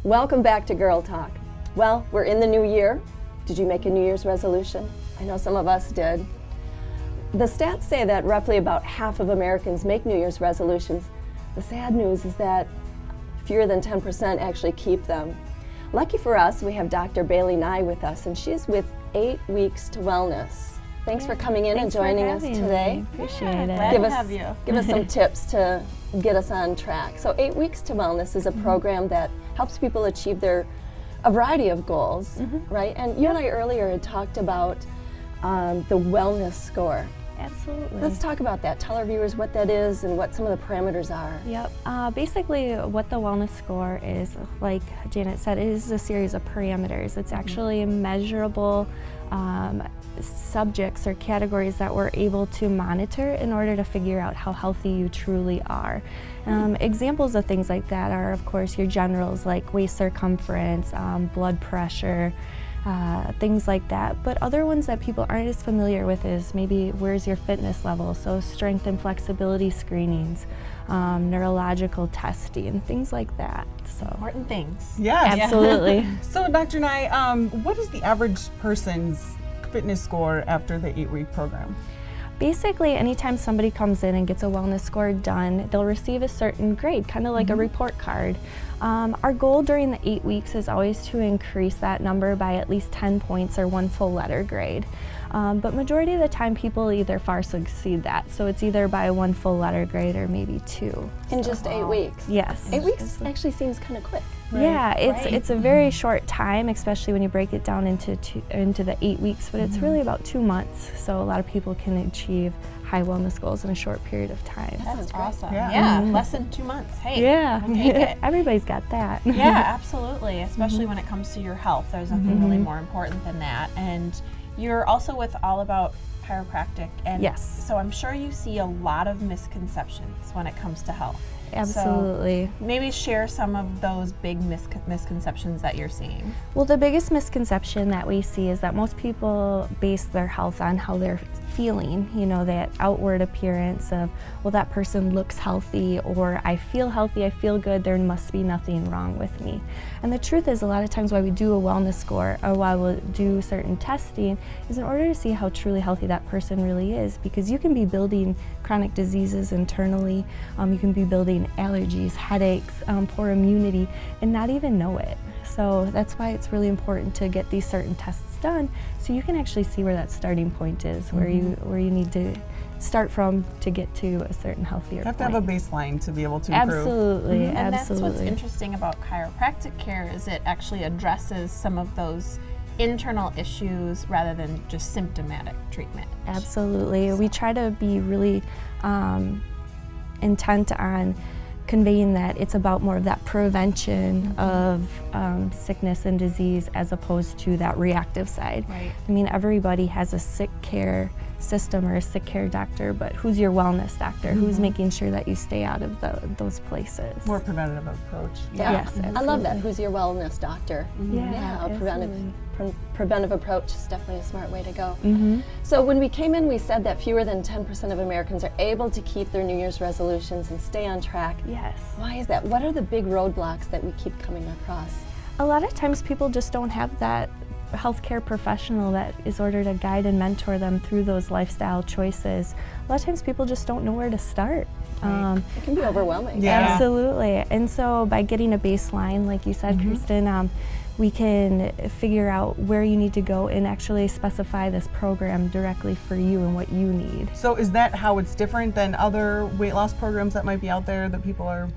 Welcome back to Girl Talk. Well, we're in the new year. Did you make a New Year's resolution? I know some of us did. The stats say that roughly about half of Americans make New Year's resolutions. The sad news is that fewer than 10% actually keep them. Lucky for us, we have Dr. Bailey Nye with us, and she's with 8 Weeks to Wellness. Thanks for coming in and joining us today. Appreciate it. Give us some tips to get us on track. So 8 Weeks to Wellness is a program that helps people achieve a variety of goals, right? And you and I earlier had talked about the wellness score. Absolutely. Let's talk about that. Tell our viewers what that is and what some of the parameters are. Yep. Basically, what the wellness score is, like Janet said, it is a series of parameters. It's actually measurable subjects or categories that we're able to monitor in order to figure out how healthy you truly are. Examples of things like that are, of course, your generals like waist circumference, blood pressure, things like that. But other ones that people aren't as familiar with is maybe where's your fitness level, so strength and flexibility screenings, neurological testing, things like that. So important things. Yes. Absolutely. So Dr. Nye, what is the average person's fitness score after the 8-week program? Basically, anytime somebody comes in and gets a wellness score done, they'll receive a certain grade, kind of like a report card. Our goal during the 8 weeks is always to increase that number by at least 10 points or 1 full letter grade. But majority of the time people either far exceed that. So it's either by 1 full letter grade or maybe 2. In just 8 weeks? Yes. 8 weeks actually seems kind of quick. Right. Yeah, it's a very short time, especially when you break it down into the 8 weeks, but it's really about 2 months. So a lot of people can achieve high wellness goals in a short period of time. That's awesome. Yeah. Less than 2 months. Hey, Yeah, we'll take it. everybody's got that. Yeah, absolutely. Especially when it comes to your health, there's nothing really more important than that. And you're also with All About Chiropractic, and Yes. so I'm sure you see a lot of misconceptions when it comes to health. Absolutely. So maybe share some of those big misconceptions that you're seeing. Well, the biggest misconception that we see is that most people base their health on how they're feeling, that outward appearance of, well, that person looks healthy, or I feel healthy, I feel good, there must be nothing wrong with me. And the truth is, a lot of times why we do a wellness score or why we'll do certain testing is in order to see how truly healthy that person really is, because you can be building chronic diseases internally, you can be building allergies, headaches, poor immunity, and not even know it. So that's why it's really important to get these certain tests done, so you can actually see where that starting point is, where you need to start from to get to a certain healthier You have to point. have a baseline to be able to improve. Absolutely, And that's what's absolutely. interesting about chiropractic care, is it actually addresses some of those internal issues rather than just symptomatic treatment. Absolutely. We try to be really intent on conveying that it's about more of that prevention of sickness and disease as opposed to that reactive side. Right. I mean, everybody has a sick care system or a sick care doctor, but who's your wellness doctor? Who's making sure that you stay out of those places? More preventative approach. Yes, I love that. absolutely. Who's your wellness doctor? Yeah, a absolutely. preventive approach is definitely a smart way to go. Mm-hmm. So when we came in, we said that fewer than 10% of Americans are able to keep their New Year's resolutions and stay on track. Yes. Why is that? What are the big roadblocks that we keep coming across? A lot of times people just don't have that healthcare professional that is ordered to guide and mentor them through those lifestyle choices. A lot of times people just don't know where to start. It can be overwhelming. Yeah. Absolutely. And so by getting a baseline, like you said, Kristen, we can figure out where you need to go and actually specify this program directly for you and what you need. So is that how it's different than other weight loss programs that might be out there that people are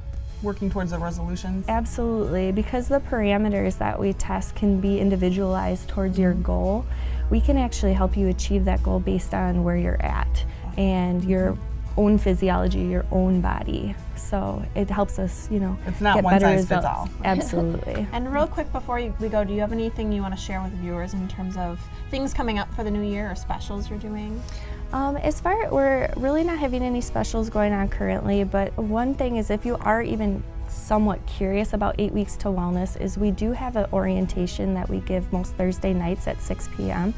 working towards the resolutions? Absolutely, because the parameters that we test can be individualized towards your goal. We can actually help you achieve that goal based on where you're at and your own physiology, your own body. So it helps us, It's not get one better size results. fits all. Absolutely. And real quick before we go, do you have anything you want to share with viewers in terms of things coming up for the new year or specials you're doing? We're really not having any specials going on currently, but one thing is, if you are even somewhat curious about 8 Weeks to Wellness, is we do have an orientation that we give most Thursday nights at 6 p.m.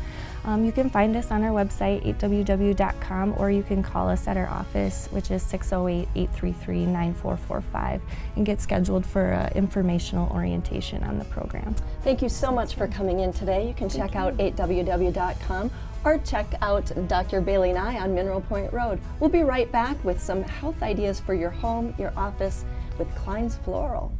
You can find us on our website, 8ww.com, or you can call us at our office, which is 608-833-9445, and get scheduled for an informational orientation on the program. Thank you so much for coming in today. You can check out 8ww.com or check out Dr. Bailey and I on Mineral Point Road. We'll be right back with some health ideas for your home, your office with Klein's Floral.